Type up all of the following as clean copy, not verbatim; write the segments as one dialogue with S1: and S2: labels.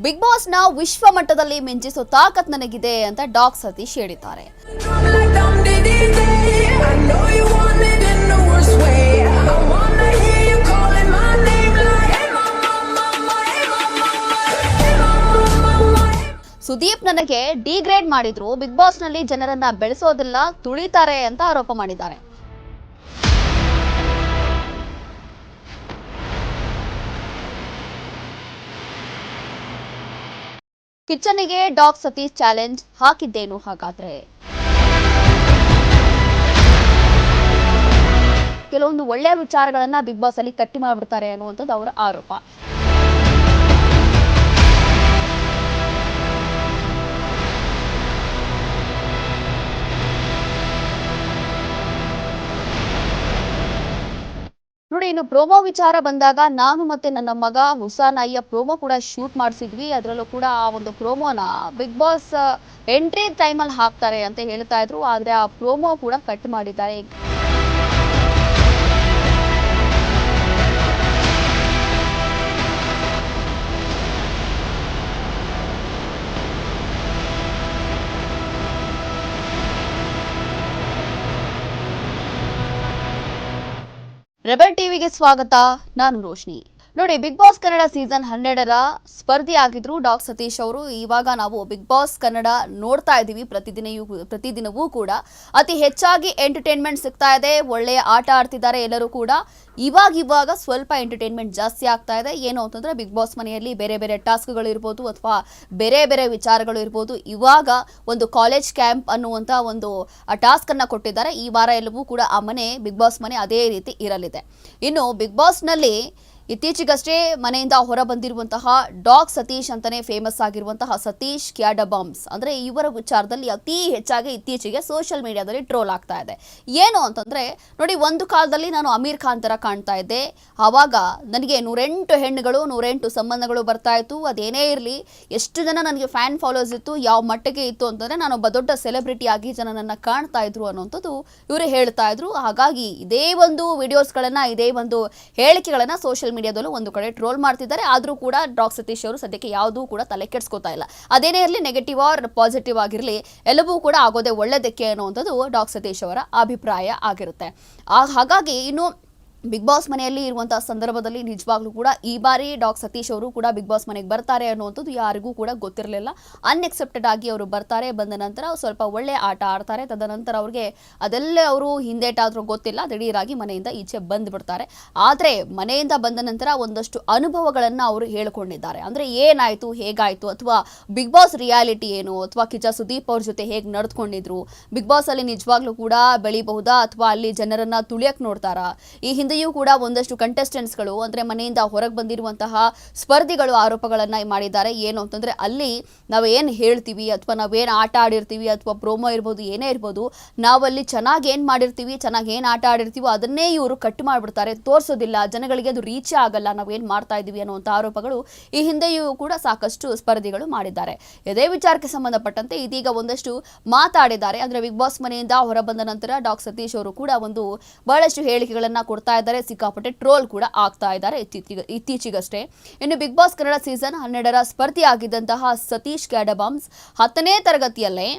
S1: Big boss ನ ವಿಶ್ವ ಮಟ್ಟದಲ್ಲಿ ಮಿಂಚಿಸೋ ತಾಕತ್ ನನಗಿದೆ ಅಂತ ಡಾಗ್ ಸತೀಶ್ ಹೇಳಿದ್ದಾರೆ. ಸುದೀಪ್ ನನಗೆ ಡಿಗ್ರೇಡ್ ಮಾಡಿದ್ರು, ಬಿಗ್ ಬಾಸ್ ನಲ್ಲಿ ಜನರನ್ನ ಬೆಳೆಸೋದಿಲ್ಲ, ತುಳಿತಾರೆ ಅಂತ ಆರೋಪ ಮಾಡಿದ್ದಾರೆ. ಕಿಚ್ಚನಿಗೆ ಡಾಗ್ ಸತೀಶ್ ಚಾಲೆಂಜ್ ಹಾಕಿದ್ದೇನು ಹಾಗಾದ್ರೆ? ಕೆಲವೊಂದು ಒಳ್ಳೆಯ ವಿಚಾರಗಳನ್ನ ಬಿಗ್ ಬಾಸ್ ಅಲ್ಲಿ ಕಟ್ಟಿ ಮಾಡ್ಬಿಡ್ತಾರೆ ಅನ್ನುವಂಥದ್ದು ಅವರ ಆರೋಪ. ನೋಡಿ, ಇನ್ನು ಪ್ರೋಮೋ ವಿಚಾರ ಬಂದಾಗ ನಾನು ಮತ್ತೆ ನನ್ನ ಮಗ ಹುಸಾನಯ್ಯ ಪ್ರೋಮೋ ಕೂಡ ಶೂಟ್ ಮಾಡಿಸಿದ್ವಿ. ಅದರಲ್ಲೂ ಕೂಡ ಆ ಒಂದು ಪ್ರೋಮೋನ ಬಿಗ್ ಬಾಸ್ ಎಂಟ್ರಿ ಟೈಮಲ್ಲಿ ಹಾಕ್ತಾರೆ ಅಂತ ಹೇಳ್ತಾ ಇದ್ರು. ಆದ್ರೆ ಆ ಪ್ರೋಮೋ ಕೂಡ ಕಟ್ ಮಾಡಿದ್ದಾರೆ. ರೆಬೆಲ್ ಟಿವಿಗೆ ಸ್ವಾಗತ. ನಾನು ರೋಶ್ನಿ. ನೋಡಿ, ಬಿಗ್ ಬಾಸ್ ಕನ್ನಡ ಸೀಸನ್ 12ರ ಸ್ಪರ್ಧಿ ಆಗಿದ್ರು ಡಾಗ್ ಸತೀಶ್ ಅವರು. ಇವಾಗ ನಾವು ಬಿಗ್ ಬಾಸ್ ಕನ್ನಡ ನೋಡ್ತಾ ಇದ್ದೀವಿ. ಪ್ರತಿದಿನವೂ ಕೂಡ ಅತಿ ಹೆಚ್ಚಾಗಿ ಎಂಟರ್ಟೈನ್ಮೆಂಟ್ ಸಿಗ್ತಾ ಇದೆ. ಒಳ್ಳೆಯ ಆಟ ಆಡ್ತಿದ್ದಾರೆ ಎಲ್ಲರೂ ಕೂಡ. ಇವಾಗ ಸ್ವಲ್ಪ ಎಂಟರ್ಟೈನ್ಮೆಂಟ್ ಜಾಸ್ತಿ ಆಗ್ತಾ ಇದೆ. ಏನು ಅಂತಂದ್ರೆ ಬಿಗ್ ಬಾಸ್ ಮನೆಯಲ್ಲಿ ಬೇರೆ ಬೇರೆ ಟಾಸ್ಕ್ಗಳು ಇರ್ಬೋದು ಅಥವಾ ಬೇರೆ ಬೇರೆ ವಿಚಾರಗಳು ಇರ್ಬೋದು. ಇವಾಗ ಒಂದು ಕಾಲೇಜ್ ಕ್ಯಾಂಪ್ ಅನ್ನುವಂಥ ಒಂದು ಟಾಸ್ಕ್ ಅನ್ನ ಕೊಟ್ಟಿದ್ದಾರೆ. ಈ ವಾರ ಎಲ್ಲವೂ ಕೂಡ ಆ ಮನೆ ಬಿಗ್ ಬಾಸ್ ಮನೆ ಅದೇ ರೀತಿ ಇರಲಿದೆ. ಇನ್ನು ಬಿಗ್ ಬಾಸ್ನಲ್ಲಿ ಇತ್ತೀಚೆಗಷ್ಟೇ ಮನೆಯಿಂದ ಹೊರ ಬಂದಿರುವಂತಹ ಡಾಗ್ ಸತೀಶ್ ಅಂತಾನೆ ಫೇಮಸ್ ಆಗಿರುವಂತಹ ಸತೀಶ್ ಕ್ಯಾಡಬಾಮ್ಸ್ ಅಂದ್ರೆ ಇವರ ವಿಚಾರದಲ್ಲಿ ಅತಿ ಹೆಚ್ಚಾಗಿ ಇತ್ತೀಚೆಗೆ ಸೋಷಿಯಲ್ ಮೀಡಿಯಾದಲ್ಲಿ ಟ್ರೋಲ್ ಆಗ್ತಾ ಇದೆ. ಏನು ಅಂತಂದ್ರೆ ನೋಡಿ, ಒಂದು ಕಾಲದಲ್ಲಿ ನಾನು ಅಮೀರ್ ಖಾನ್ ತರ ಕಾಣ್ತಾ ಇದ್ದೆ. ಆವಾಗ ನನಗೆ 108 ಹೆಣ್ಣುಗಳು 108 ಸಂಬಂಧಗಳು ಬರ್ತಾ ಇತ್ತು. ಅದೇನೇ ಇರಲಿ, ಎಷ್ಟು ಜನ ನನಗೆ ಫ್ಯಾನ್ ಫಾಲೋವರ್ಸ್ ಇತ್ತು, ಯಾವ ಮಟ್ಟಕ್ಕೆ ಇತ್ತು ಅಂತಂದ್ರೆ ನಾನು ಒಬ್ಬ ದೊಡ್ಡ ಸೆಲೆಬ್ರಿಟಿ ಆಗಿ ಜನ ನನ್ನ ಕಾಣ್ತಾ ಇದ್ರು ಅನ್ನೋಂಥದ್ದು ಇವರು ಹೇಳ್ತಾ ಇದ್ರು. ಹಾಗಾಗಿ ಇದೇ ಒಂದು ವಿಡಿಯೋಸ್ಗಳನ್ನ, ಇದೇ ಒಂದು ಹೇಳಿಕೆಗಳನ್ನ ಸೋಷಿಯಲ್ ಮೀಡಿಯಾದಲ್ಲೂ ಒಂದು ಕಡೆ ಟ್ರೋಲ್ ಮಾಡ್ತಿದ್ದಾರೆ. ಆದ್ರೂ ಕೂಡ ಡಾಗ್ ಸತೀಶ್ ಅವರು ಸದ್ಯಕ್ಕೆ ಯಾವುದೂ ಕೂಡ ತಲೆ ಕೆಡಿಸ್ಕೋತಾ ಇಲ್ಲ. ಅದೇನೇ ಇರಲಿ, ನೆಗೆಟಿವ್ ಆರ್ ಪಾಸಿಟಿವ್ ಆಗಿರಲಿ, ಎಲ್ಲವೂ ಕೂಡ ಆಗೋದೇ ಒಳ್ಳೆದಕ್ಕೆ ಅನ್ನುವಂಥದ್ದು ಡಾಗ್ ಸತೀಶ್ ಅವರ ಅಭಿಪ್ರಾಯ ಆಗಿರುತ್ತೆ. ಹಾಗಾಗಿ ಇನ್ನು ಬಿಗ್ ಬಾಸ್ ಮನೆಯಲ್ಲಿ ಇರುವಂತಹ ಸಂದರ್ಭದಲ್ಲಿ ನಿಜವಾಗ್ಲೂ ಕೂಡ ಈ ಬಾರಿ ಡಾಗ್ ಸತೀಶ್ ಅವರು ಕೂಡ ಬಿಗ್ ಬಾಸ್ ಮನೆಗೆ ಬರ್ತಾರೆ ಅನ್ನುವಂಥದ್ದು ಯಾರಿಗೂ ಕೂಡ ಗೊತ್ತಿರಲಿಲ್ಲ. ಅನ್ಎಕ್ಸೆಪ್ಟೆಡ್ ಆಗಿ ಅವರು ಬರ್ತಾರೆ. ಬಂದ ನಂತರ ಸ್ವಲ್ಪ ಒಳ್ಳೆ ಆಟ ಆಡ್ತಾರೆ. ತದನಂತರ ಅವ್ರಿಗೆ ಅದೆಲ್ಲ ಅವರು ಹಿಂದೇಟಾದ್ರೂ ಗೊತ್ತಿಲ್ಲ, ದಿಢೀರಾಗಿ ಮನೆಯಿಂದ ಈಚೆ ಬಂದ್ಬಿಡ್ತಾರೆ. ಆದರೆ ಮನೆಯಿಂದ ಬಂದ ನಂತರ ಒಂದಷ್ಟು ಅನುಭವಗಳನ್ನು ಅವರು ಹೇಳಿಕೊಂಡಿದ್ದಾರೆ. ಅಂದರೆ ಏನಾಯಿತು, ಹೇಗಾಯಿತು, ಅಥವಾ ಬಿಗ್ ಬಾಸ್ ರಿಯಾಲಿಟಿ ಏನು, ಅಥವಾ ಕಿಚ್ಚ ಸುದೀಪ್ ಅವ್ರ ಜೊತೆ ಹೇಗೆ ನಡೆದುಕೊಂಡಿದ್ರು, ಬಿಗ್ ಬಾಸ್ ಅಲ್ಲಿ ನಿಜವಾಗ್ಲೂ ಕೂಡ ಬೆಳಿಬಹುದಾ ಅಥವಾ ಅಲ್ಲಿ ಜನರನ್ನ ತುಳಿಯಕ್ಕೆ ನೋಡ್ತಾರಾ, ಈ ಹಿಂದೆಯೂ ಕೂಡ ಒಂದಷ್ಟು ಕಂಟೆಸ್ಟೆಂಟ್ಸ್ಗಳು ಅಂದರೆ ಮನೆಯಿಂದ ಹೊರಗೆ ಬಂದಿರುವಂತಹ ಸ್ಪರ್ಧಿಗಳು ಆರೋಪಗಳನ್ನು ಮಾಡಿದ್ದಾರೆ. ಏನು ಅಂತಂದರೆ ಅಲ್ಲಿ ನಾವೇನು ಹೇಳ್ತೀವಿ ಅಥವಾ ನಾವೇನು ಆಟ ಆಡಿರ್ತೀವಿ ಅಥವಾ ಪ್ರೋಮೋ ಇರ್ಬೋದು, ಏನೇ ಇರ್ಬೋದು, ನಾವಲ್ಲಿ ಚೆನ್ನಾಗಿ ಏನು ಮಾಡಿರ್ತೀವಿ, ಚೆನ್ನಾಗಿ ಏನು ಆಟ ಆಡಿರ್ತೀವೋ ಅದನ್ನೇ ಇವರು ಕಟ್ ಮಾಡಿಬಿಡ್ತಾರೆ, ತೋರಿಸೋದಿಲ್ಲ, ಜನಗಳಿಗೆ ಅದು ರೀಚೇ ಆಗಲ್ಲ ನಾವೇನು ಮಾಡ್ತಾ ಇದ್ದೀವಿ ಅನ್ನುವಂಥ ಆರೋಪಗಳು ಈ ಹಿಂದೆಯೂ ಕೂಡ ಸಾಕಷ್ಟು ಸ್ಪರ್ಧಿಗಳು ಮಾಡಿದ್ದಾರೆ. ಇದೇ ವಿಚಾರಕ್ಕೆ ಸಂಬಂಧಪಟ್ಟಂತೆ ಇದೀಗ ಒಂದಷ್ಟು ಮಾತಾಡಿದ್ದಾರೆ. ಅಂದರೆ ಬಿಗ್ ಬಾಸ್ ಮನೆಯಿಂದ ಹೊರ ಬಂದ ನಂತರ ಡಾಗ್ ಸತೀಶ್ ಅವರು ಕೂಡ ಒಂದು ಬಹಳಷ್ಟು ಹೇಳಿಕೆಗಳನ್ನು ಕೊಡ್ತಾ ಇದ್ದಾರೆ. ಸಿಕ್ಕಾಪಟ್ಟೆ ಟ್ರೋಲ್ ಕೂಡ ಆಗ್ತಾ ಇದ್ದಾರೆ ಇತ್ತೀಚೆಗಷ್ಟೇ. ಇನ್ನು ಬಿಗ್ ಬಾಸ್ ಕನ್ನಡ ಸೀಸನ್ 12ರ ಸ್ಪರ್ಧಿ ಆಗಿದ್ದಂತಹ ಸತೀಶ್ ಕ್ಯಾಡಬಾಮ್ಸ್ 10ನೇ ತರಗತಿಯಲ್ಲೇ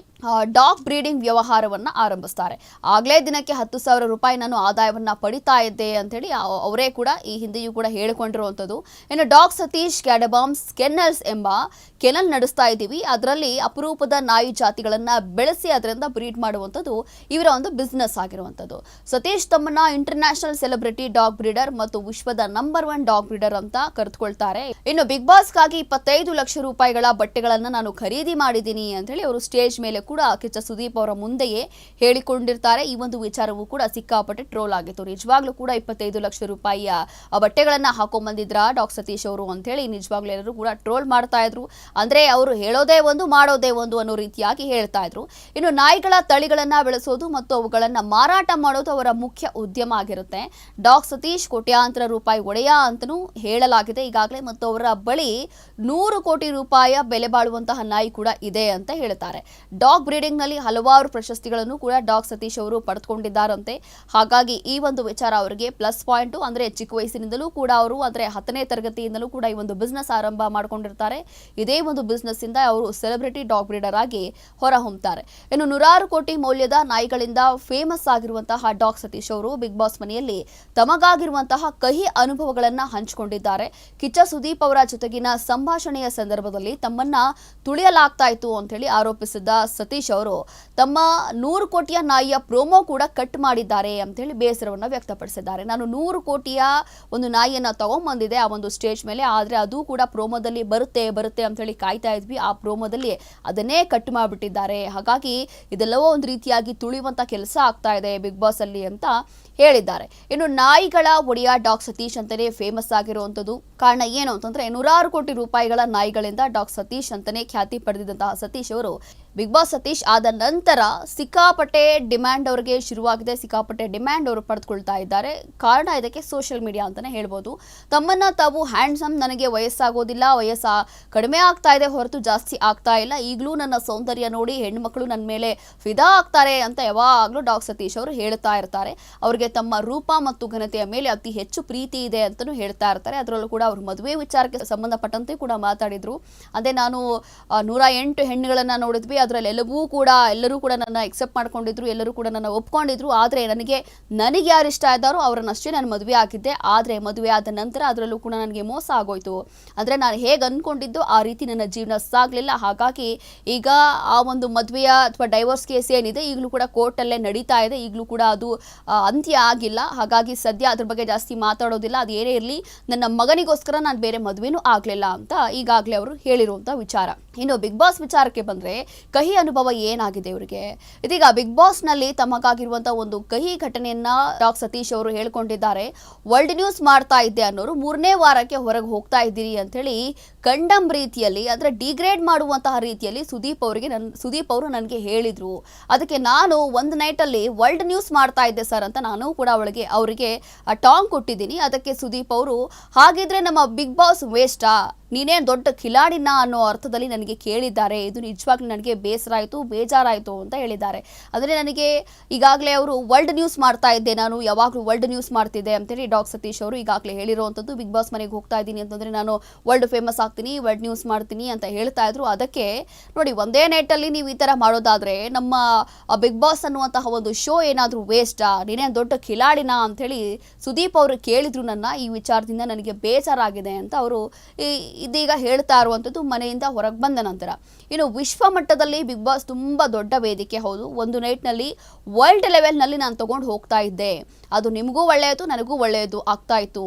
S1: ಡಾಗ್ ಬ್ರೀಡಿಂಗ್ ವ್ಯವಹಾರವನ್ನು ಆರಂಭಿಸ್ತಾರೆ. ಆಗಲೇ ದಿನಕ್ಕೆ 10,000 ರೂಪಾಯಿ ನಾನು ಆದಾಯವನ್ನು ಪಡಿತಾ ಇದ್ದೆ ಅಂತೇಳಿ ಅವರೇ ಕೂಡ ಈ ಹಿಂದೆಯೂ ಕೂಡ ಹೇಳಿಕೊಂಡಿರುವಂಥದ್ದು. ಇನ್ನು ಡಾಗ್ ಸತೀಶ್ ಕ್ಯಾಡಬಾಮ್ಸ್ ಕೆನ್ನಲ್ಸ್ ಎಂಬ ಕೆನಲ್ ನಡೆಸ್ತಾ ಇದ್ದೀವಿ. ಅದರಲ್ಲಿ ಅಪರೂಪದ ನಾಯಿ ಜಾತಿಗಳನ್ನು ಬೆಳೆಸಿ ಅದರಿಂದ ಬ್ರೀಡ್ ಮಾಡುವಂಥದ್ದು ಇವರ ಒಂದು ಬಿಸ್ನೆಸ್ ಆಗಿರುವಂಥದ್ದು. ಸತೀಶ್ ತಮ್ಮನ್ನ ಇಂಟರ್ನ್ಯಾಷನಲ್ ಸೆಲೆಬ್ರಿಟಿ ಡಾಗ್ ಬ್ರೀಡರ್ ಮತ್ತು ವಿಶ್ವದ ನಂಬರ್ 1 ಡಾಗ್ ಬ್ರೀಡರ್ ಅಂತ ಕರೆದುಕೊಳ್ತಾರೆ. ಇನ್ನು ಬಿಗ್ ಬಾಸ್ಗಾಗಿ 25 ಲಕ್ಷ ರೂಪಾಯಿಗಳ ಬಟ್ಟೆಗಳನ್ನು ನಾನು ಖರೀದಿ ಮಾಡಿದ್ದೀನಿ ಅಂತ ಹೇಳಿ ಅವರು ಸ್ಟೇಜ್ ಮೇಲೆ ಕೂಡ ಕಿಚ್ಚ ಸುದೀಪ್ ಅವರ ಮುಂದೆಯೇ ಹೇಳಿಕೊಂಡಿರ್ತಾರೆ. ಈ ಒಂದು ವಿಚಾರವೂ ಕೂಡ ಸಿಕ್ಕಾಪಟ್ಟೆ ಟ್ರೋಲ್ ಆಗಿತ್ತು. ನಿಜವಾಗ್ಲೂ ಕೂಡ 25 ಲಕ್ಷ ರೂಪಾಯಿಯ ಬಟ್ಟೆಗಳನ್ನ ಹಾಕೊಂಡ್ ಬಂದಿದ್ರ ಡಾಗ್ ಸತೀಶ್ ಅವರು ಅಂತ ಹೇಳಿ ನಿಜವಾಗ್ಲೂ ಎಲ್ಲರೂ ಕೂಡ ಟ್ರೋಲ್ ಮಾಡ್ತಾ ಇದ್ರು. ಅಂದ್ರೆ ಅವರು ಹೇಳೋದೇ ಒಂದು ಮಾಡೋದೇ ಒಂದು ಅನ್ನೋ ರೀತಿಯಾಗಿ ಹೇಳ್ತಾ ಇದ್ರು. ಇನ್ನು ನಾಯಿಗಳ ತಳಿಗಳನ್ನ ಬೆಳೆಸೋದು ಮತ್ತು ಅವುಗಳನ್ನ ಮಾರಾಟ ಮಾಡೋದು ಅವರ ಮುಖ್ಯ ಉದ್ಯಮ ಆಗಿರುತ್ತೆ. ಡಾಗ್ ಸತೀಶ್ ಕೋಟ್ಯಾಂತರ ರೂಪಾಯಿ ಒಡೆಯ ಅಂತಲೂ ಹೇಳಲಾಗಿದೆ ಈಗಾಗಲೇ. ಮತ್ತು ಅವರ ಬಳಿ 100 ಕೋಟಿ ರೂಪಾಯಿ ಬೆಲೆ ಬಾಳುವಂತಹ ನಾಯಿ ಕೂಡ ಇದೆ ಅಂತ ಹೇಳ್ತಾರೆ. ಡಾಗ್ ಬ್ರೀಡಿಂಗ್ ನಲ್ಲಿ ಹಲವಾರು ಪ್ರಶಸ್ತಿಗಳನ್ನು ಕೂಡ ಡಾಗ್ ಸತೀಶ್ ಅವರು ಪಡೆದುಕೊಂಡಿದ್ದಾರಂತೆ. ಹಾಗಾಗಿ ಈ ಒಂದು ವಿಚಾರ ಅವರಿಗೆ ಪ್ಲಸ್ ಪಾಯಿಂಟ್. ಅಂದ್ರೆ ಚಿಕ್ಕ ವಯಸ್ಸಿನಿಂದಲೂ ಕೂಡ ಅವರು ಅಂದ್ರೆ 10ನೇ ತರಗತಿಯಿಂದಲೂ ಕೂಡ ಈ ಒಂದು ಬಿಸ್ನೆಸ್ ಆರಂಭ ಮಾಡ್ಕೊಂಡಿರ್ತಾರೆ. ಇದೇ ಒಂದು ಬಿಸ್ನೆಸ್ ಇಂದ ಅವರು ಸೆಲೆಬ್ರಿಟಿ ಡಾಗ್ ಬ್ರೀಡರ್ ಆಗಿ ಹೊರಹೊಮ್ಮುತ್ತಾರೆ. ಇನ್ನು 100 ಕೋಟಿ ಮೌಲ್ಯದ ನಾಯಿಗಳಿಂದ ಫೇಮಸ್ ಆಗಿರುವಂತಹ ಡಾಗ್ ಸತೀಶ್ ಅವರು ಬಿಗ್ ಬಾಸ್ ಮನೆಯಲ್ಲಿ ತಮಗಾಗಿರುವಂತಹ ಕಹಿ ಅನುಭವಗಳನ್ನ ಹಂಚಿಕೊಂಡಿದ್ದಾರೆ. ಕಿಚ್ಚ ಸುದೀಪ್ ಅವರ ಜೊತೆಗಿನ ಸಂಭಾಷಣೆಯ ಸಂದರ್ಭದಲ್ಲಿ ತಮ್ಮನ್ನ ತುಳಿಯಲಾಗ್ತಾ ಇತ್ತು ಅಂತ ಹೇಳಿ ಆರೋಪಿಸಿದ್ದ ಸತೀಶ್ ಅವರು ತಮ್ಮ 100 ಕೋಟಿಯ ನಾಯಿಯ ಪ್ರೋಮೋ ಕೂಡ ಕಟ್ ಮಾಡಿದ್ದಾರೆ ಅಂತ ಹೇಳಿ ಬೇಸರವನ್ನ ವ್ಯಕ್ತಪಡಿಸಿದ್ದಾರೆ. ನಾನು 100 ಕೋಟಿಯ ಒಂದು ನಾಯಿಯನ್ನ ತಗೊಂಡ್ಬಂದಿದೆ ಆ ಒಂದು ಸ್ಟೇಜ್ ಮೇಲೆ, ಆದ್ರೆ ಅದು ಕೂಡ ಪ್ರೋಮೋದಲ್ಲಿ ಬರುತ್ತೆ ಅಂತ ಹೇಳಿ ಕಾಯ್ತಾ ಇದ್ವಿ. ಆ ಪ್ರೋಮೋದಲ್ಲಿ ಅದನ್ನೇ ಕಟ್ ಮಾಡಿಬಿಟ್ಟಿದ್ದಾರೆ. ಹಾಗಾಗಿ ಇದೆಲ್ಲವೋ ಒಂದು ರೀತಿಯಾಗಿ ತುಳಿಯುವಂತ ಕೆಲಸ ಆಗ್ತಾ ಇದೆ ಬಿಗ್ ಬಾಸ್ ಅಲ್ಲಿ ಅಂತ ಹೇಳಿದ್ದಾರೆ. ಇನ್ನು ನಾಯಿಗಳ ಒಡೆಯ ಡಾಗ್ ಸತೀಶ್ ಅಂತಾನೆ ಫೇಮಸ್ ಆಗಿರುವಂತದ್ದು ಕಾರಣ ಏನು ಅಂತಂದ್ರೆ 100 ಕೋಟಿ ರೂಪಾಯಿಗಳ ನಾಯಿಗಳಿಂದ ಡಾಗ್ ಸತೀಶ್ ಅಂತಾನೆ ಖ್ಯಾತಿ ಪಡೆದಿದ್ದಂತಹ ಸತೀಶ್ ಅವರು ಬಿಗ್ ಬಾಸ್ ಸತೀಶ್ ಆದ ನಂತರ ಸಿಕ್ಕಾಪಟ್ಟೆ ಡಿಮ್ಯಾಂಡ್ ಅವರಿಗೆ ಶುರುವಾಗಿದೆ. ಸಿಕ್ಕಾಪಟ್ಟೆ ಡಿಮ್ಯಾಂಡ್ ಅವರು ಪಡೆದುಕೊಳ್ತಾ ಇದ್ದಾರೆ. ಕಾರಣ ಇದಕ್ಕೆ ಸೋಷಿಯಲ್ ಮೀಡಿಯಾ ಅಂತಾನೆ ಹೇಳ್ಬೋದು. ತಮ್ಮನ್ನ ತಾವು ಹ್ಯಾಂಡ್ಸಮ್, ನನಗೆ ವಯಸ್ಸಾಗೋದಿಲ್ಲ, ಕಡಿಮೆ ಆಗ್ತಾ ಇದೆ ಹೊರತು ಜಾಸ್ತಿ ಆಗ್ತಾ ಇಲ್ಲ, ಈಗಲೂ ನನ್ನ ಸೌಂದರ್ಯ ನೋಡಿ ಹೆಣ್ಮಕ್ಳು ನನ್ನ ಮೇಲೆ ಫಿದಾ ಆಗ್ತಾರೆ ಅಂತ ಯಾವಾಗಲೂ ಡಾಗ್ ಸತೀಶ್ ಅವರು ಹೇಳ್ತಾ ಇರ್ತಾರೆ. ಅವ್ರಿಗೆ ತಮ್ಮ ರೂಪ ಮತ್ತು ಘನತೆಯ ಮೇಲೆ ಅತಿ ಹೆಚ್ಚು ಪ್ರೀತಿ ಇದೆ ಅಂತಲೂ ಹೇಳ್ತಾ ಇರ್ತಾರೆ. ಅದರಲ್ಲೂ ಕೂಡ ಅವರು ಮದುವೆ ವಿಚಾರಕ್ಕೆ ಸಂಬಂಧಪಟ್ಟಂತೆ ಕೂಡ ಮಾತಾಡಿದ್ರು. ಅದೇ ನಾನು 108 ಹೆಣ್ಣುಗಳನ್ನ ನೋಡಿದ್ವಿ, ಅದರಲ್ಲಿ ಎಲ್ಲರೂ ಕೂಡ ನನ್ನ ಎಕ್ಸೆಪ್ಟ್ ಮಾಡ್ಕೊಂಡಿದ್ರು, ಎಲ್ಲರೂ ಕೂಡ ನನ್ನ ಒಪ್ಕೊಂಡಿದ್ರು. ಆದರೆ ನನಗೆ ಯಾರು ಇಷ್ಟ ಇದ್ದಾರೋ ಅವರನ್ನಷ್ಟೇ ನಾನು ಮದುವೆ ಆಗಿದ್ದೆ. ಆದರೆ ಮದುವೆ ಆದ ನಂತರ ಅದರಲ್ಲೂ ಕೂಡ ನನಗೆ ಮೋಸ ಆಗೋಯ್ತು. ಅಂದರೆ ನಾನು ಹೇಗೆ ಅಂದ್ಕೊಂಡಿದ್ದು ಆ ರೀತಿ ನನ್ನ ಜೀವನ ಸಾಗಲಿಲ್ಲ. ಹಾಗಾಗಿ ಈಗ ಆ ಒಂದು ಮದುವೆಯ ಅಥವಾ ಡೈವೋರ್ಸ್ ಕೇಸ್ ಏನಿದೆ ಈಗಲೂ ಕೂಡ ಕೋರ್ಟಲ್ಲೇ ನಡೀತಾ ಇದೆ. ಈಗಲೂ ಕೂಡ ಅದು ಅಂತ್ಯ ಆಗಿಲ್ಲ. ಹಾಗಾಗಿ ಸದ್ಯ ಅದ್ರ ಬಗ್ಗೆ ಜಾಸ್ತಿ ಮಾತಾಡೋದಿಲ್ಲ. ಅದು ಏನೇ ಇರಲಿ, ನನ್ನ ಮಗನಿಗೋಸ್ಕರ ನಾನು ಬೇರೆ ಮದುವೆನೂ ಆಗಲಿಲ್ಲ ಅಂತ ಈಗಾಗಲೇ ಅವರು ಹೇಳಿರುವಂಥ ವಿಚಾರ. ಇನ್ನು ಬಿಗ್ ಬಾಸ್ ವಿಚಾರಕ್ಕೆ ಬಂದರೆ ಕಹಿ ಅನುಭವ ಏನಾಗಿದೆ ಇವರಿಗೆ. ಇದೀಗ ಬಿಗ್ ಬಾಸ್ನಲ್ಲಿ ತಮಗಾಗಿರುವಂತಹ ಒಂದು ಕಹಿ ಘಟನೆಯನ್ನ ಡಾಗ್ ಸತೀಶ್ ಅವರು ಹೇಳ್ಕೊಂಡಿದ್ದಾರೆ. ವರ್ಲ್ಡ್ ನ್ಯೂಸ್ ಮಾಡ್ತಾ ಇದ್ದೆ ಅನ್ನೋರು 3ನೇ ವಾರಕ್ಕೆ ಹೊರಗೆ ಹೋಗ್ತಾ ಇದ್ದೀರಿ ಅಂತ ಹೇಳಿ ಕಂಡಮ್ ರೀತಿಯಲ್ಲಿ, ಅಂದ್ರೆ ಡಿಗ್ರೇಡ್ ಮಾಡುವಂತಹ ರೀತಿಯಲ್ಲಿ ಸುದೀಪ್ ಅವರು ನನಗೆ ಹೇಳಿದ್ರು. ಅದಕ್ಕೆ ನಾನು ಒಂದು ನೈಟಲ್ಲಿ ವರ್ಲ್ಡ್ ನ್ಯೂಸ್ ಮಾಡ್ತಾ ಇದ್ದೆ ಸರ್ ಅಂತ ನಾನು ಕೂಡ ಅವರಿಗೆ ಟಾಂಗ್ ಕೊಟ್ಟಿದ್ದೀನಿ. ಅದಕ್ಕೆ ಸುದೀಪ್ ಅವರು ಹಾಗಿದ್ರೆ ನಮ್ಮ ಬಿಗ್ ಬಾಸ್ ವೇಸ್ಟಾ, ನೀನೇನು ದೊಡ್ಡ ಖಿಲಾಡಿನ ಅನ್ನೋ ಅರ್ಥದಲ್ಲಿ ನನಗೆ ಕೇಳಿದ್ದಾರೆ. ಇದು ನಿಜವಾಗ್ಲೂ ನನಗೆ ಬೇಜಾರಾಯಿತು ಅಂತ ಹೇಳಿದ್ದಾರೆ. ಅಂದರೆ ನನಗೆ ಈಗಾಗಲೇ ಅವರು ವರ್ಲ್ಡ್ ನ್ಯೂಸ್ ಮಾಡ್ತಾ ಇದ್ದೆ, ನಾನು ಯಾವಾಗಲೂ ವರ್ಲ್ಡ್ ನ್ಯೂಸ್ ಮಾಡ್ತಿದ್ದೆ ಅಂತೇಳಿ ಡಾಗ್ ಸತೀಶ್ ಅವರು ಈಗಾಗಲೇ ಹೇಳಿರುವಂಥದ್ದು. ಬಿಗ್ ಬಾಸ್ ಮನೆಗೆ ಹೋಗ್ತಾ ಇದ್ದೀನಿ ಅಂತಂದರೆ ನಾನು ವರ್ಲ್ಡ್ ಫೇಮಸ್ ಆಗ್ತೀನಿ, ವರ್ಲ್ಡ್ ನ್ಯೂಸ್ ಮಾಡ್ತೀನಿ ಅಂತ ಹೇಳ್ತಾ ಇದ್ರು. ಅದಕ್ಕೆ ನೋಡಿ, ಒಂದೇ ನೈಟಲ್ಲಿ ನೀವು ಈ ಥರ ಮಾಡೋದಾದರೆ ನಮ್ಮ ಬಿಗ್ ಬಾಸ್ ಅನ್ನುವಂತಹ ಒಂದು ಶೋ ಏನಾದರೂ ವೇಸ್ಟಾ, ನೀನೇನು ದೊಡ್ಡ ಖಿಲಾಡಿನ ಅಂಥೇಳಿ ಸುದೀಪ್ ಅವರು ಕೇಳಿದ್ರು ನನ್ನ. ಈ ವಿಚಾರದಿಂದ ನನಗೆ ಬೇಜಾರಾಗಿದೆ ಅಂತ ಅವರು ಇದೀಗ ಹೇಳ್ತಾ ಇರುವಂಥದ್ದು ಮನೆಯಿಂದ ಹೊರಗೆ ಬಂದ ನಂತರ. ಇನ್ನು ವಿಶ್ವ ಮಟ್ಟದಲ್ಲಿ ಬಿಗ್ ಬಾಸ್ ತುಂಬ ದೊಡ್ಡ ವೇದಿಕೆ, ಹೌದು. ಒಂದು ನೈಟ್ನಲ್ಲಿ ವರ್ಲ್ಡ್ ಲೆವೆಲ್ನಲ್ಲಿ ನಾನು ತಗೊಂಡು ಹೋಗ್ತಾ ಇದ್ದೆ. ಅದು ನಿಮಗೂ ಒಳ್ಳೆಯದು, ನನಗೂ ಒಳ್ಳೆಯದು ಆಗ್ತಾ ಇತ್ತು.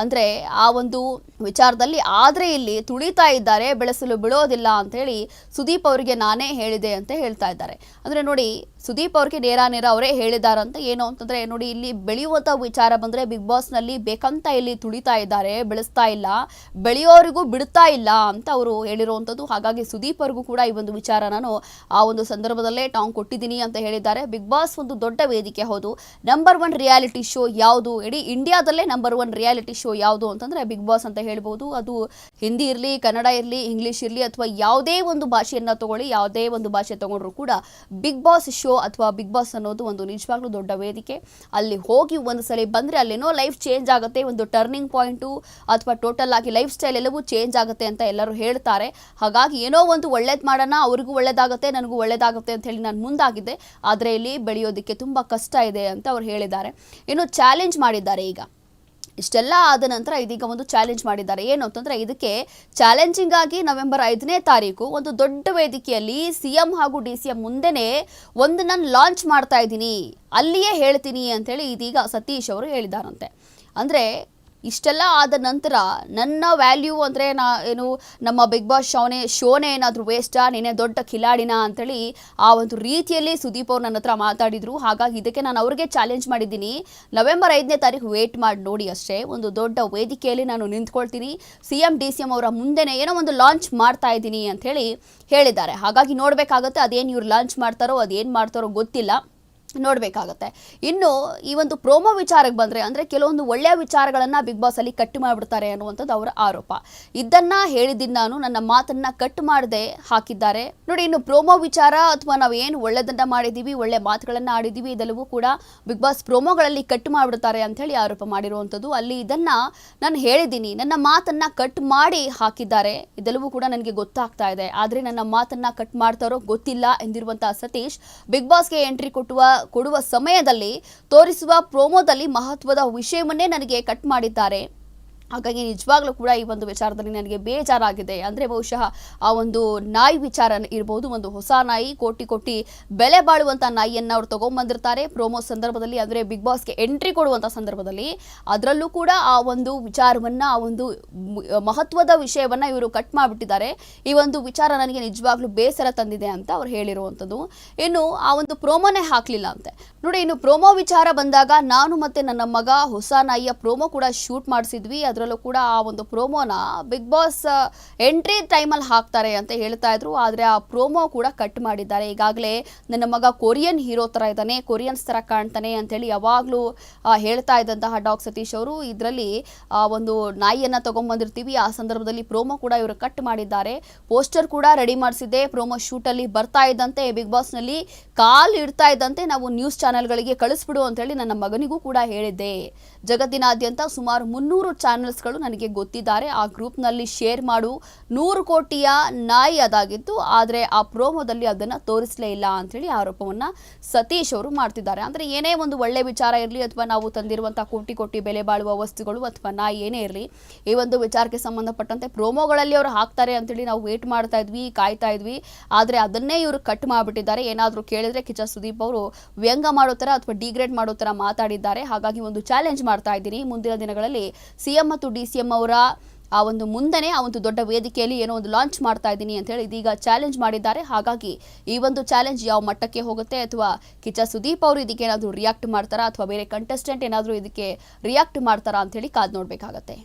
S1: ಅಂದರೆ ಆ ಒಂದು ವಿಚಾರದಲ್ಲಿ ಆದರೆ ಇಲ್ಲಿ ತುಳಿತಾ ಇದ್ದಾರೆ, ಬೆಳೆಸಲು ಬಿಡೋದಿಲ್ಲ ಅಂಥೇಳಿ ಸುದೀಪ್ ಅವರಿಗೆ ನಾನೇ ಹೇಳಿದೆ ಅಂತ ಹೇಳ್ತಾ ಇದ್ದಾರೆ. ಅಂದರೆ ನೋಡಿ, ಸುದೀಪ್ ಅವ್ರಿಗೆ ನೇರ ಅವರೇ ಹೇಳಿದಾರಂತ. ಏನು ಅಂತಂದರೆ ನೋಡಿ, ಇಲ್ಲಿ ಬೆಳೆಯುವಂಥ ವಿಚಾರ ಬಂದರೆ ಬಿಗ್ ಬಾಸ್ನಲ್ಲಿ ಬೇಕಂತ ಇಲ್ಲಿ ತುಳಿತಾ ಇದ್ದಾರೆ, ಬೆಳೆಸ್ತಾ ಇಲ್ಲ, ಬೆಳೆಯೋರಿಗೂ ಬಿಡ್ತಾ ಇಲ್ಲ ಅಂತ ಅವರು ಹೇಳಿರುವಂಥದ್ದು. ಹಾಗಾಗಿ ಸುದೀಪ್ ಅವ್ರಿಗೂ ಕೂಡ ಈ ಒಂದು ವಿಚಾರ ನಾನು ಆ ಒಂದು ಸಂದರ್ಭದಲ್ಲೇ ಟಾಂಗ್ ಕೊಟ್ಟಿದ್ದೀನಿ ಅಂತ ಹೇಳಿದ್ದಾರೆ. ಬಿಗ್ ಬಾಸ್ ಒಂದು ದೊಡ್ಡ ವೇದಿಕೆ, ಹೌದು. ನಂಬರ್ 1 ರಿಯಾಲಿಟಿ ಶೋ ಯಾವುದು, ಇಡೀ ಇಂಡಿಯಾದಲ್ಲೇ ನಂಬರ್ 1 ರಿಯಾಲಿಟಿ ಶೋ ಯಾವುದು ಅಂತಂದರೆ ಬಿಗ್ ಬಾಸ್ ಅಂತ ಹೇಳ್ಬೋದು. ಅದು ಹಿಂದಿ ಇರಲಿ, ಕನ್ನಡ ಇರಲಿ, ಇಂಗ್ಲೀಷ್ ಇರಲಿ, ಅಥವಾ ಯಾವುದೇ ಒಂದು ಭಾಷೆಯನ್ನು ತಗೊಳ್ಳಿ, ಯಾವುದೇ ಒಂದು ಭಾಷೆ ತಗೊಂಡ್ರು ಕೂಡ ಬಿಗ್ ಬಾಸ್ ಶೋ ಅಥವಾ ಬಿಗ್ ಬಾಸ್ ಅನ್ನೋದು ಒಂದು ನಿಜವಾಗ್ಲೂ ದೊಡ್ಡ ವೇದಿಕೆ. ಅಲ್ಲಿ ಹೋಗಿ ಒಂದು ಸಲ ಬಂದರೆ ಅಲ್ಲೇನೋ ಲೈಫ್ ಚೇಂಜ್ ಆಗುತ್ತೆ, ಒಂದು ಟರ್ನಿಂಗ್ ಪಾಯಿಂಟು ಅಥವಾ ಟೋಟಲ್ ಆಗಿ ಲೈಫ್ ಸ್ಟೈಲ್ ಎಲ್ಲವೂ ಚೇಂಜ್ ಆಗುತ್ತೆ ಅಂತ ಎಲ್ಲರೂ ಹೇಳ್ತಾರೆ. ಹಾಗಾಗಿ ಏನೋ ಒಂದು ಒಳ್ಳೇದು ಮಾಡೋಣ, ಅವ್ರಿಗೂ ಒಳ್ಳೇದಾಗುತ್ತೆ, ನನಗೂ ಒಳ್ಳೇದಾಗುತ್ತೆ ಅಂತ ಹೇಳಿ ನಾನು ಮುಂದಾಗಿದ್ದೆ. ಆದರೆ ಇಲ್ಲಿ ಬೆಳೆಯೋದಕ್ಕೆ ತುಂಬ ಕಷ್ಟ ಇದೆ ಅಂತ ಅವ್ರು ಹೇಳಿದ್ದಾರೆ. ಇನ್ನು ಚಾಲೆಂಜ್ ಮಾಡಿದ್ದಾರೆ. ಈಗ ಇಷ್ಟೆಲ್ಲ ಆದ ನಂತರ ಇದೀಗ ಒಂದು ಚಾಲೆಂಜ್ ಮಾಡಿದ್ದಾರೆ. ಏನು ಅಂತಂದರೆ, ಇದಕ್ಕೆ ಚಾಲೆಂಜಿಂಗ್ ಆಗಿ ನವೆಂಬರ್ 5ನೇ ತಾರೀಕು ಒಂದು ದೊಡ್ಡ ವೇದಿಕೆಯಲ್ಲಿ CM ಹಾಗೂ DCM ಮುಂದೆನೇ ಒಂದು ನಾನು ಲಾಂಚ್ ಮಾಡ್ತಾ ಇದ್ದೀನಿ, ಅಲ್ಲಿಯೇ ಹೇಳ್ತೀನಿ ಅಂತೇಳಿ ಇದೀಗ ಸತೀಶ್ ಅವರು ಹೇಳಿದಾರಂತೆ. ಅಂದರೆ ಇಷ್ಟೆಲ್ಲ ಆದ ನಂತರ ನನ್ನ ವ್ಯಾಲ್ಯೂ ಅಂದರೆ ನಮ್ಮ ಬಿಗ್ ಬಾಸ್ ಶೋನೇ ಏನಾದರೂ ವೇಸ್ಟಾ, ನೀನೇ ದೊಡ್ಡ ಖಿಲಾಡಿನ ಅಂತೇಳಿ ಆ ಒಂದು ರೀತಿಯಲ್ಲಿ ಸುದೀಪ್ ಅವ್ರು ನನ್ನ ಹತ್ರ ಮಾತಾಡಿದರು. ಹಾಗಾಗಿ ಇದಕ್ಕೆ ನಾನು ಅವ್ರಿಗೆ ಚಾಲೆಂಜ್ ಮಾಡಿದ್ದೀನಿ, ನವೆಂಬರ್ 5ನೇ ತಾರೀಕು ವೇಟ್ ಮಾಡಿ ನೋಡಿ ಅಷ್ಟೇ, ಒಂದು ದೊಡ್ಡ ವೇದಿಕೆಯಲ್ಲಿ ನಾನು ನಿಂತ್ಕೊಳ್ತೀನಿ, CM DCM ಅವರ ಮುಂದೆನೇ ಏನೋ ಒಂದು ಲಾಂಚ್ ಮಾಡ್ತಾ ಇದ್ದೀನಿ ಅಂಥೇಳಿ ಹೇಳಿದ್ದಾರೆ. ಹಾಗಾಗಿ ನೋಡಬೇಕಾಗುತ್ತೆ ಅದೇನು ಇವ್ರು ಲಾಂಚ್ ಮಾಡ್ತಾರೋ, ಅದೇನು ಮಾಡ್ತಾರೋ ಗೊತ್ತಿಲ್ಲ. ನೋಡಬೇಕಾಗತ್ತೆ. ಇನ್ನು ಈ ಒಂದು ಪ್ರೋಮೋ ವಿಚಾರಕ್ಕೆ ಬಂದರೆ ಅಂದರೆ ಕೆಲವೊಂದು ಒಳ್ಳೆಯ ವಿಚಾರಗಳನ್ನು ಬಿಗ್ ಬಾಸ್ ಅಲ್ಲಿ ಕಟ್ ಮಾಡಿಬಿಡ್ತಾರೆ ಅನ್ನುವಂಥದ್ದು ಅವರ ಆರೋಪ. ಇದನ್ನ ಹೇಳಿದ್ದೀನಿ ನಾನು, ನನ್ನ ಮಾತನ್ನ ಕಟ್ ಮಾಡದೆ ಹಾಕಿದ್ದಾರೆ ನೋಡಿ. ಇನ್ನು ಪ್ರೋಮೋ ವಿಚಾರ ಅಥವಾ ನಾವು ಏನು ಒಳ್ಳೆದನ್ನ ಮಾಡಿದ್ದೀವಿ, ಒಳ್ಳೆ ಮಾತುಗಳನ್ನು ಆಡಿದ್ದೀವಿ, ಇದೆಲ್ಲವೂ ಕೂಡ ಬಿಗ್ ಬಾಸ್ ಪ್ರೋಮೋಗಳಲ್ಲಿ ಕಟ್ ಮಾಡಿಬಿಡ್ತಾರೆ ಅಂತ ಹೇಳಿ ಆರೋಪ ಮಾಡಿರುವಂಥದ್ದು. ಅಲ್ಲಿ ಇದನ್ನ ನಾನು ಹೇಳಿದ್ದೀನಿ, ನನ್ನ ಮಾತನ್ನ ಕಟ್ ಮಾಡಿ ಹಾಕಿದ್ದಾರೆ, ಇದೆಲ್ಲವೂ ಕೂಡ ನನಗೆ ಗೊತ್ತಾಗ್ತಾ ಇದೆ, ಆದರೆ ನನ್ನ ಮಾತನ್ನ ಕಟ್ ಮಾಡ್ತಾರೋ ಗೊತ್ತಿಲ್ಲ ಎಂದಿರುವಂತಹ ಸತೀಶ್ ಬಿಗ್ ಬಾಸ್ಗೆ ಎಂಟ್ರಿ ಕೊಡುವ ಸಮಯದಲ್ಲಿ ತೋರಿಸುವ ಪ್ರೋಮೋದಲ್ಲಿ ಮಹತ್ವದ ವಿಷಯವನ್ನೇ ನನಗೆ ಕಟ್ ಮಾಡಿದ್ದಾರೆ. ಹಾಗಾಗಿ ನಿಜವಾಗ್ಲೂ ಕೂಡ ಈ ಒಂದು ವಿಚಾರದಲ್ಲಿ ನನಗೆ ಬೇಜಾರಾಗಿದೆ. ಅಂದರೆ ಬಹುಶಃ ಆ ಒಂದು ನಾಯಿ ವಿಚಾರ ಇರ್ಬೋದು, ಒಂದು ಹೊಸ ನಾಯಿ, ಕೋಟಿ ಬೆಲೆ ಬಾಳುವಂಥ ನಾಯಿಯನ್ನು ಅವ್ರು ತೊಗೊಂಬಂದಿರ್ತಾರೆ ಪ್ರೋಮೋ ಸಂದರ್ಭದಲ್ಲಿ, ಅಂದರೆ ಬಿಗ್ ಬಾಸ್ಗೆ ಎಂಟ್ರಿ ಕೊಡುವಂಥ ಸಂದರ್ಭದಲ್ಲಿ. ಅದರಲ್ಲೂ ಕೂಡ ಆ ಒಂದು ವಿಚಾರವನ್ನು, ಆ ಒಂದು ಮಹತ್ವದ ವಿಷಯವನ್ನು ಇವರು ಕಟ್ ಮಾಡಿಬಿಟ್ಟಿದ್ದಾರೆ. ಈ ಒಂದು ವಿಚಾರ ನನಗೆ ನಿಜವಾಗ್ಲೂ ಬೇಸರ ತಂದಿದೆ ಅಂತ ಅವ್ರು ಹೇಳಿರುವಂಥದ್ದು. ಇನ್ನು ಆ ಒಂದು ಪ್ರೋಮೋನೇ ಹಾಕಲಿಲ್ಲ ಅಂತೆ ನೋಡಿ. ಇನ್ನು ಪ್ರೋಮೋ ವಿಚಾರ ಬಂದಾಗ ನಾನು ಮತ್ತು ನನ್ನ ಮಗ ಹೊಸ ನಾಯಿಯ ಪ್ರೋಮೋ ಕೂಡ ಶೂಟ್ ಮಾಡಿಸಿದ್ವಿ. ಅದರಲ್ಲೂ ಕೂಡ ಆ ಒಂದು ಪ್ರೋಮೋನ ಬಿಗ್ ಬಾಸ್ ಎಂಟ್ರಿ ಟೈಮಲ್ಲಿ ಹಾಕ್ತಾರೆ ಅಂತ ಹೇಳ್ತಾ ಇದ್ರು, ಆದರೆ ಆ ಪ್ರೋಮೋ ಕೂಡ ಕಟ್ ಮಾಡಿದ್ದಾರೆ. ಈಗಾಗಲೇ ನನ್ನ ಮಗ ಕೊರಿಯನ್ ಹೀರೋ ಥರ ಇದ್ದಾನೆ, ಕೊರಿಯನ್ಸ್ ಥರ ಕಾಣ್ತಾನೆ ಅಂತೇಳಿ ಯಾವಾಗಲೂ ಹೇಳ್ತಾ ಇದ್ದಂತಹ ಡಾಗ್ ಸತೀಶ್ ಅವರು ಇದರಲ್ಲಿ ಒಂದು ನಾಯಿಯನ್ನು ತೊಗೊಂಬಂದಿರ್ತೀವಿ, ಆ ಸಂದರ್ಭದಲ್ಲಿ ಪ್ರೋಮೋ ಕೂಡ ಇವರು ಕಟ್ ಮಾಡಿದ್ದಾರೆ. ಪೋಸ್ಟರ್ ಕೂಡ ರೆಡಿ ಮಾಡಿಸಿದ್ದೆ, ಪ್ರೋಮೋ ಶೂಟಲ್ಲಿ ಬರ್ತಾ ಇದ್ದಂತೆ ಬಿಗ್ ಬಾಸ್ನಲ್ಲಿ ಕಾಲು ಇಡ್ತಾ ಇದ್ದಂತೆ ನಾವು ನ್ಯೂಸ್ ಚಾನೆಲ್ಗಳಿಗೆ ಕಳಿಸ್ಬಿಡು ಅಂತೇಳಿ ನನ್ನ ಮಗನಿಗೂ ಕೂಡ ಹೇಳಿದ್ದೆ. ಜಗತ್ತಿನಾದ್ಯಂತ ಸುಮಾರು 300 ಚಾನೆಲ್ಸ್ಗಳು ನನಗೆ ಗೊತ್ತಿದ್ದಾರೆ, ಆ ಗ್ರೂಪ್ನಲ್ಲಿ ಶೇರ್ ಮಾಡು, 100 ಕೋಟಿಯ ನಾಯಿ ಅದಾಗಿತ್ತು, ಆದರೆ ಆ ಪ್ರೋಮೋದಲ್ಲಿ ಅದನ್ನು ತೋರಿಸಲೇ ಇಲ್ಲ ಅಂತೇಳಿ ಆರೋಪವನ್ನು ಸತೀಶ್ ಅವರು ಮಾಡ್ತಿದ್ದಾರೆ. ಅಂದರೆ ಏನೇ ಒಂದು ಒಳ್ಳೆ ವಿಚಾರ ಇರಲಿ ಅಥವಾ ನಾವು ತಂದಿರುವಂಥ ಕೋಟಿ ಬೆಲೆ ಬಾಳುವ ವಸ್ತುಗಳು ಅಥವಾ ನಾಯಿ ಏನೇ ಇರಲಿ, ಈ ಒಂದು ವಿಚಾರಕ್ಕೆ ಸಂಬಂಧಪಟ್ಟಂತೆ ಪ್ರೋಮೋಗಳಲ್ಲಿ ಅವರು ಹಾಕ್ತಾರೆ ಅಂತೇಳಿ ನಾವು ವೇಟ್ ಮಾಡ್ತಾ ಇದ್ವಿ, ಕಾಯ್ತಾ ಇದ್ವಿ. ಆದರೆ ಅದನ್ನೇ ಇವರು ಕಟ್ ಮಾಡಿಬಿಟ್ಟಿದ್ದಾರೆ. ಏನಾದರೂ ಕೇಳಿದ್ರೆ ಕಿಚ್ಚ ಸುದೀಪ್ ಅವರು ವ್ಯಂಗ್ಯ ಮಾಡೋ ಥರ ಅಥವಾ ಡಿಗ್ರೇಡ್ ಮಾಡೋ ಥರ ಮಾತಾಡಿದ್ದಾರೆ. ಹಾಗಾಗಿ ಒಂದು ಚಾಲೆಂಜ್ ಮಾಡ್ತಾ ಇದ್ದೀನಿ, ಮುಂದಿನ ದಿನಗಳಲ್ಲಿ ಸಿಎಂ ಮತ್ತು ಡಿ.ಸಿ.ಎಂ ಅವರ ಆ ಒಂದು ಮುಂದೆನೇ ಆ ಒಂದು ದೊಡ್ಡ ವೇದಿಕೆಯಲ್ಲಿ ಏನೋ ಒಂದು ಲಾಂಚ್ ಮಾಡ್ತಾ ಇದ್ದೀನಿ ಅಂತ ಹೇಳಿ ಇದೀಗ ಚಾಲೆಂಜ್ ಮಾಡಿದ್ದಾರೆ. ಹಾಗಾಗಿ ಈ ಒಂದು ಚಾಲೆಂಜ್ ಯಾವ ಮಟ್ಟಕ್ಕೆ ಹೋಗುತ್ತೆ, ಅಥವಾ ಕಿಚ್ಚ ಸುದೀಪ್ ಅವರು ಇದಕ್ಕೆ ಏನಾದರೂ ರಿಯಾಕ್ಟ್ ಮಾಡ್ತಾರಾ, ಅಥವಾ ಬೇರೆ ಕಂಟೆಸ್ಟೆಂಟ್ ಏನಾದರೂ ಇದಕ್ಕೆ ರಿಯಾಕ್ಟ್ ಮಾಡ್ತಾರಾ ಅಂತ ಹೇಳಿ ಕಾದು ನೋಡಬೇಕಾಗತ್ತೆ.